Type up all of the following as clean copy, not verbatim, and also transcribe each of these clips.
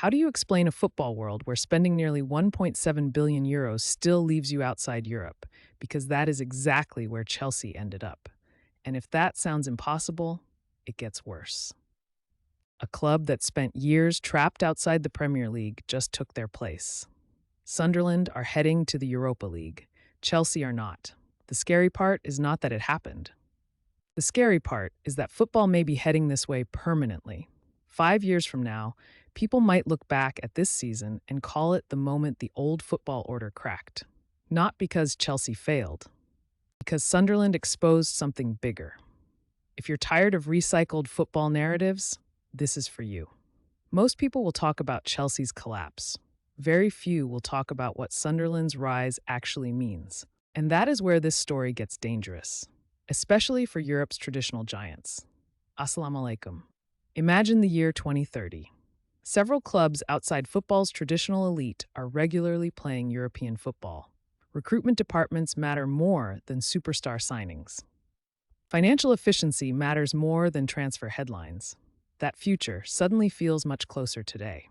How do you explain a football world where spending nearly 1.7 billion euros still leaves you outside Europe? Because that is exactly where Chelsea ended up. And if that sounds impossible, it gets worse. A club that spent years trapped outside the Premier League just took their place. Sunderland are heading to the Europa League. Chelsea are not. The scary part is not that it happened. The scary part is that football may be heading this way permanently. 5 years from now, people might look back at this season and call it the moment the old football order cracked. Not because Chelsea failed, because Sunderland exposed something bigger. If you're tired of recycled football narratives, this is for you. Most people will talk about Chelsea's collapse. Very few will talk about what Sunderland's rise actually means. And that is where this story gets dangerous, especially for Europe's traditional giants. Assalamu alaikum. Imagine the year 2030. Several clubs outside football's traditional elite are regularly playing European football. Recruitment departments matter more than superstar signings. Financial efficiency matters more than transfer headlines. That future suddenly feels much closer today.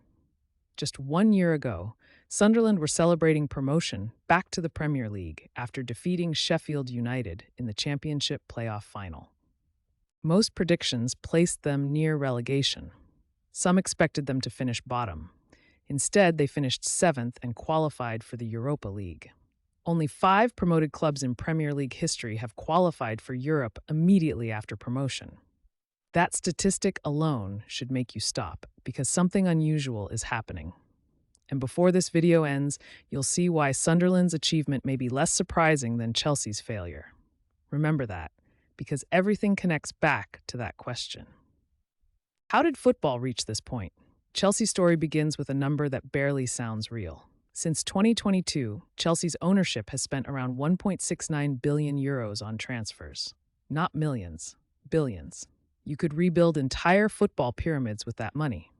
Just 1 year ago, Sunderland were celebrating promotion back to the Premier League after defeating Sheffield United in the Championship playoff final. Most predictions placed them near relegation. Some expected them to finish bottom. Instead, they finished 7th and qualified for the Europa League. Only 5 promoted clubs in Premier League history have qualified for Europe immediately after promotion. That statistic alone should make you stop, because something unusual is happening. And before this video ends, you'll see why Sunderland's achievement may be less surprising than Chelsea's failure. Remember that, because everything connects back to that question. How did football reach this point? Chelsea's story begins with a number that barely sounds real. Since 2022, Chelsea's ownership has spent around 1.69 billion euros on transfers. Not millions, billions. You could rebuild entire football pyramids with that money.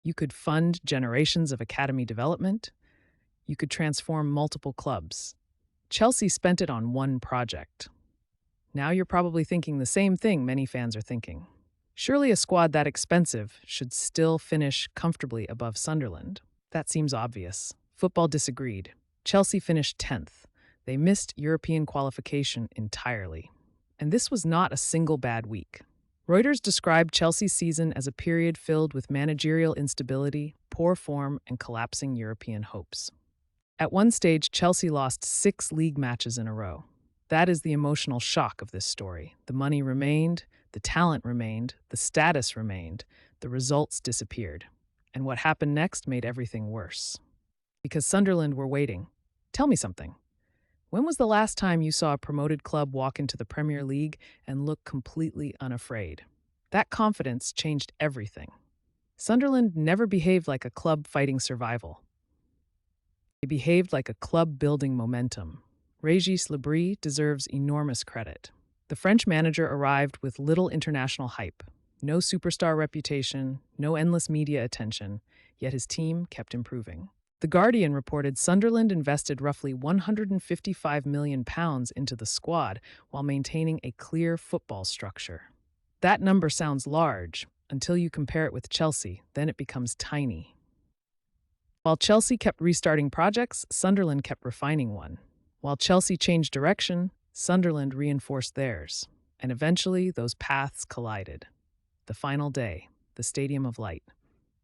You could fund generations of academy development. You could transform multiple clubs. Chelsea spent it on one project. Now you're probably thinking the same thing many fans are thinking. Surely a squad that expensive should still finish comfortably above Sunderland. That seems obvious. Football disagreed. Chelsea finished 10th. They missed European qualification entirely. And this was not a single bad week. Reuters described Chelsea's season as a period filled with managerial instability, poor form, and collapsing European hopes. At one stage, Chelsea lost 6 league matches in a row. That is the emotional shock of this story. The money remained, the talent remained, the status remained, the results disappeared. And what happened next made everything worse. Because Sunderland were waiting. Tell me something. When was the last time you saw a promoted club walk into the Premier League and look completely unafraid? That confidence changed everything. Sunderland never behaved like a club fighting survival. They behaved like a club building momentum. Régis Le Bris deserves enormous credit. The French manager arrived with little international hype, no superstar reputation, no endless media attention, yet his team kept improving. The Guardian reported Sunderland invested roughly £155 million into the squad while maintaining a clear football structure. That number sounds large until you compare it with Chelsea, then it becomes tiny. While Chelsea kept restarting projects, Sunderland kept refining one. While Chelsea changed direction, Sunderland reinforced theirs, and eventually those paths collided. The final day, the Stadium of Light,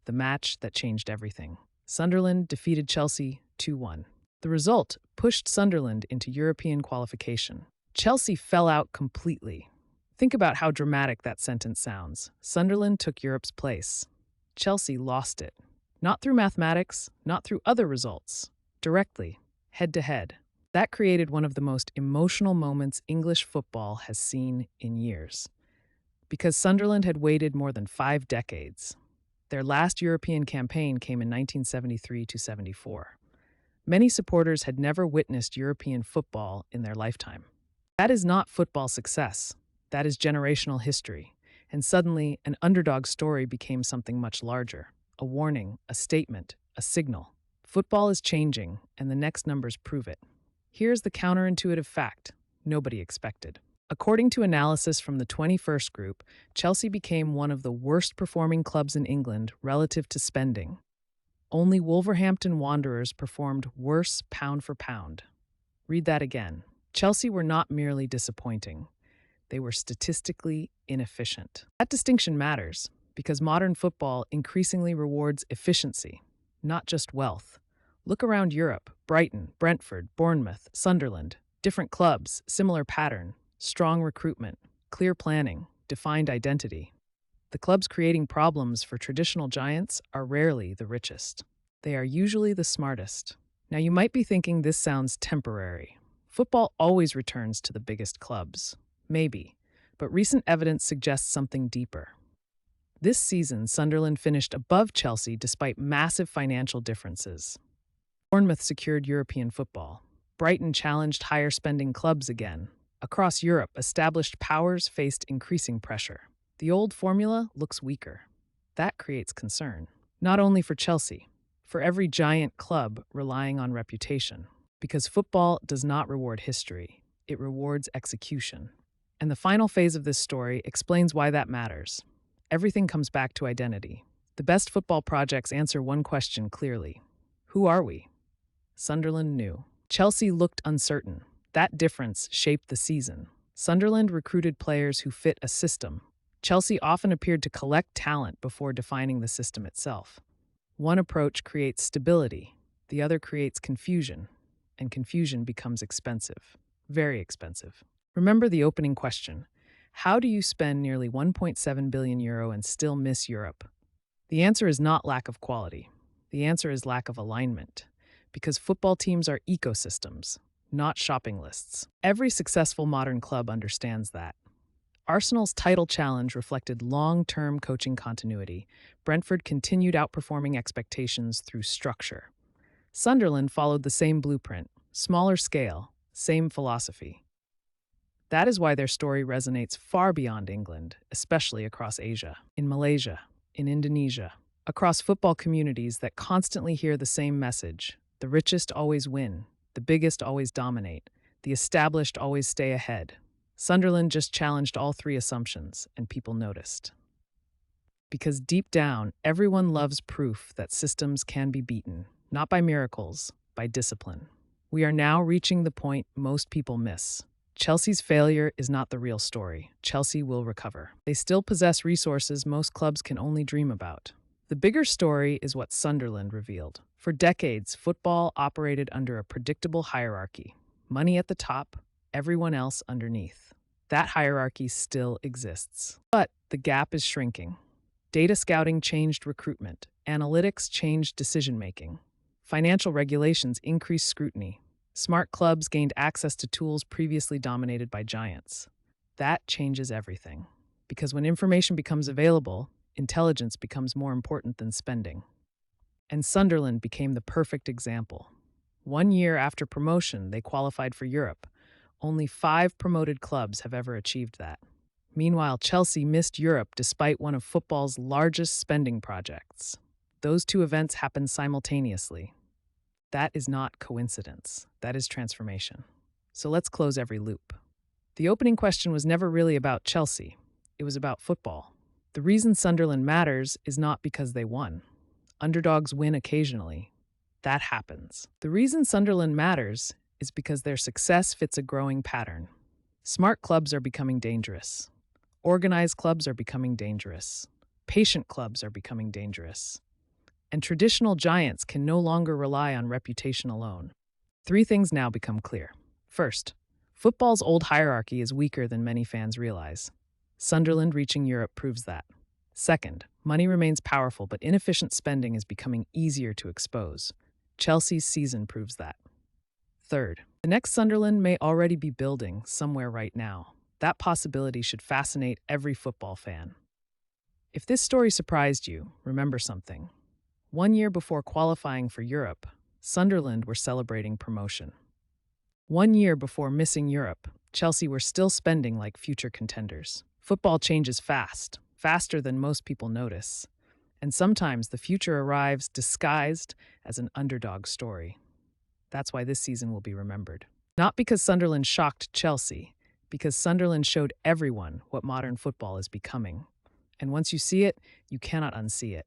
the match that changed everything. Sunderland defeated Chelsea 2-1. The result pushed Sunderland into European qualification. Chelsea fell out completely. Think about how dramatic that sentence sounds. Sunderland took Europe's place. Chelsea lost it. Not through mathematics, not through other results. Directly, head-to-head. That created one of the most emotional moments English football has seen in years. Because Sunderland had waited more than 5 decades. Their last European campaign came in 1973-74. Many supporters had never witnessed European football in their lifetime. That is not football success. That is generational history. And suddenly, an underdog story became something much larger. A warning, a statement, a signal. Football is changing, and the next numbers prove it. Here's the counterintuitive fact nobody expected. According to analysis from the 21st Group, Chelsea became one of the worst-performing clubs in England relative to spending. Only Wolverhampton Wanderers performed worse pound for pound. Read that again. Chelsea were not merely disappointing, they were statistically inefficient. That distinction matters because modern football increasingly rewards efficiency, not just wealth. Look around Europe: Brighton, Brentford, Bournemouth, Sunderland. Different clubs, similar pattern, strong recruitment, clear planning, defined identity. The clubs creating problems for traditional giants are rarely the richest. They are usually the smartest. Now, you might be thinking this sounds temporary. Football always returns to the biggest clubs. Maybe, but recent evidence suggests something deeper. This season, Sunderland finished above Chelsea despite massive financial differences. Bournemouth secured European football. Brighton challenged higher-spending clubs again. Across Europe, established powers faced increasing pressure. The old formula looks weaker. That creates concern, not only for Chelsea, for every giant club relying on reputation. Because football does not reward history, it rewards execution. And the final phase of this story explains why that matters. Everything comes back to identity. The best football projects answer one question clearly: who are we? Sunderland knew. Chelsea looked uncertain. That difference shaped the season. Sunderland recruited players who fit a system. Chelsea often appeared to collect talent before defining the system itself. One approach creates stability, the other creates confusion, and confusion becomes expensive, very expensive. Remember the opening question: how do you spend nearly €1.7 billion and still miss Europe? The answer is not lack of quality. The answer is lack of alignment, because football teams are ecosystems, not shopping lists. Every successful modern club understands that. Arsenal's title challenge reflected long-term coaching continuity. Brentford continued outperforming expectations through structure. Sunderland followed the same blueprint, smaller scale, same philosophy. That is why their story resonates far beyond England, especially across Asia, in Malaysia, in Indonesia, across football communities that constantly hear the same message: the richest always win, the biggest always dominate, the established always stay ahead. Sunderland just challenged all three assumptions, and people noticed. Because deep down, everyone loves proof that systems can be beaten, not by miracles, by discipline. We are now reaching the point most people miss. Chelsea's failure is not the real story. Chelsea will recover. They still possess resources most clubs can only dream about. The bigger story is what Sunderland revealed. For decades, football operated under a predictable hierarchy: money at the top, everyone else underneath. That hierarchy still exists. But the gap is shrinking. Data scouting changed recruitment. Analytics changed decision-making. Financial regulations increased scrutiny. Smart clubs gained access to tools previously dominated by giants. That changes everything. Because when information becomes available, intelligence becomes more important than spending. And Sunderland became the perfect example. 1 year after promotion, they qualified for Europe. Only 5 promoted clubs have ever achieved that. Meanwhile, Chelsea missed Europe despite one of football's largest spending projects. Those two events happened simultaneously. That is not coincidence. That is transformation. So let's close every loop. The opening question was never really about Chelsea. It was about football. The reason Sunderland matters is not because they won. Underdogs win occasionally. That happens. The reason Sunderland matters is because their success fits a growing pattern. Smart clubs are becoming dangerous. Organized clubs are becoming dangerous. Patient clubs are becoming dangerous. And traditional giants can no longer rely on reputation alone. 3 things now become clear. First, football's old hierarchy is weaker than many fans realize. Sunderland reaching Europe proves that. Second, money remains powerful, but inefficient spending is becoming easier to expose. Chelsea's season proves that. Third, the next Sunderland may already be building somewhere right now. That possibility should fascinate every football fan. If this story surprised you, remember something. 1 year before qualifying for Europe, Sunderland were celebrating promotion. 1 year before missing Europe, Chelsea were still spending like future contenders. Football changes fast, faster than most people notice. And sometimes the future arrives disguised as an underdog story. That's why this season will be remembered. Not because Sunderland shocked Chelsea, because Sunderland showed everyone what modern football is becoming. And once you see it, you cannot unsee it.